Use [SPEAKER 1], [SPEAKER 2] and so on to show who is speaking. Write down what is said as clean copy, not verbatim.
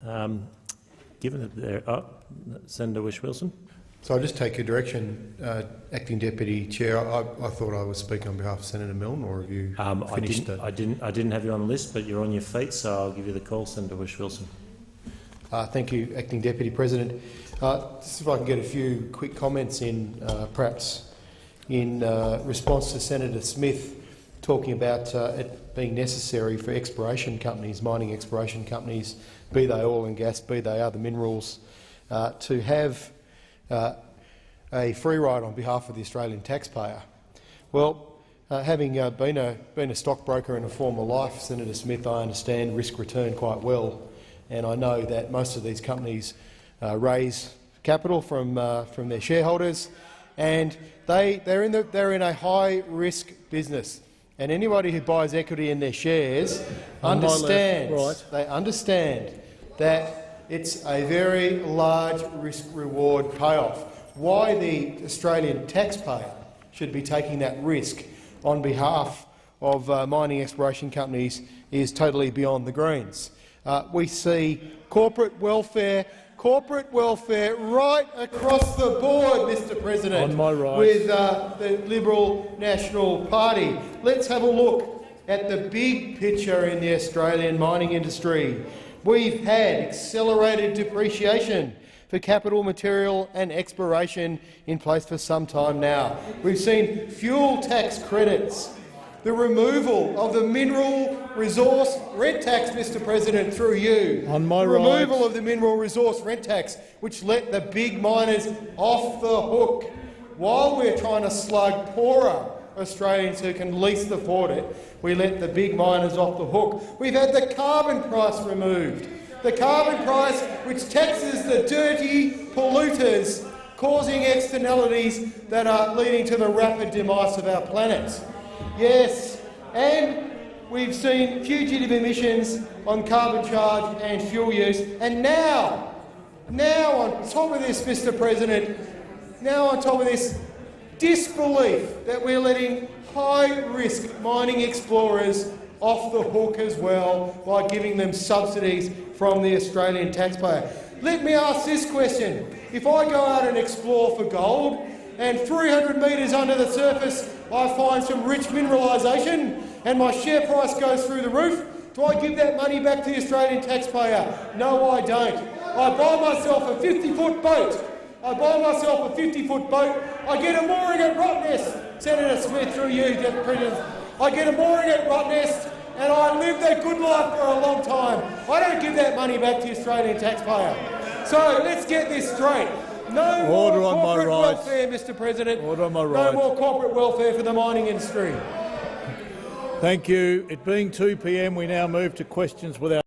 [SPEAKER 1] Given that they're Senator Whish-Wilson.
[SPEAKER 2] So I'll just take your direction, Acting Deputy Chair. I thought I was speaking on behalf of Senator Milne, or have you finished it?
[SPEAKER 1] I didn't have you on the list, but you're on your feet, so I'll give you the call, Senator Whish-Wilson.
[SPEAKER 2] Thank you, Acting Deputy President. Just if I can get a few quick comments in, perhaps in response to Senator Smith talking about it being necessary for exploration companies, mining exploration companies, be they oil and gas, be they other minerals, to have a free ride on behalf of the Australian taxpayer. Well, having been a stockbroker in a former life, Senator Smith, I understand risk return quite well, and I know that most of these companies raise capital from their shareholders, and they're in a high risk business. And anybody who buys equity in their shares understands that it's a very large risk-reward payoff. Why the Australian taxpayer should be taking that risk on behalf of mining exploration companies is totally beyond the Greens. We see corporate welfare right across the board, Mr. President,
[SPEAKER 1] on my right,
[SPEAKER 2] with the Liberal National Party. Let's have a look at the big picture in the Australian mining industry. We've had accelerated depreciation for capital, material and exploration in place for some time now. We've seen fuel tax credits, the removal of the mineral resource rent tax, Mr. President, through you.
[SPEAKER 1] On my
[SPEAKER 2] the
[SPEAKER 1] right.
[SPEAKER 2] Removal of the mineral resource rent tax, which let the big miners off the hook, while we're trying to slug poorer Australians who can least afford it. We let the big miners off the hook. We've had the carbon price removed. The carbon price which taxes the dirty polluters, causing externalities that are leading to the rapid demise of our planet. Yes, and we've seen fugitive emissions on carbon charge and fuel use. And now on top of this, Mr. President, now on top of this disbelief that we're letting high-risk mining explorers off the hook as well by giving them subsidies from the Australian taxpayer. Let me ask this question. If I go out and explore for gold and 300 metres under the surface I find some rich mineralisation and my share price goes through the roof, do I give that money back to the Australian taxpayer? No, I don't. I buy myself a 50-foot boat. I get a mooring at Rottnest, Senator Smith, through you, Deputy President. I get a mooring at Rottnest and I lived a good life for a long time. I don't give that money back to the Australian taxpayer. So let's get this straight. No more corporate welfare, Mr. President.
[SPEAKER 1] Order on my right.
[SPEAKER 2] No more corporate welfare for the mining industry.
[SPEAKER 1] Thank you. It being 2 p.m, we now move to questions without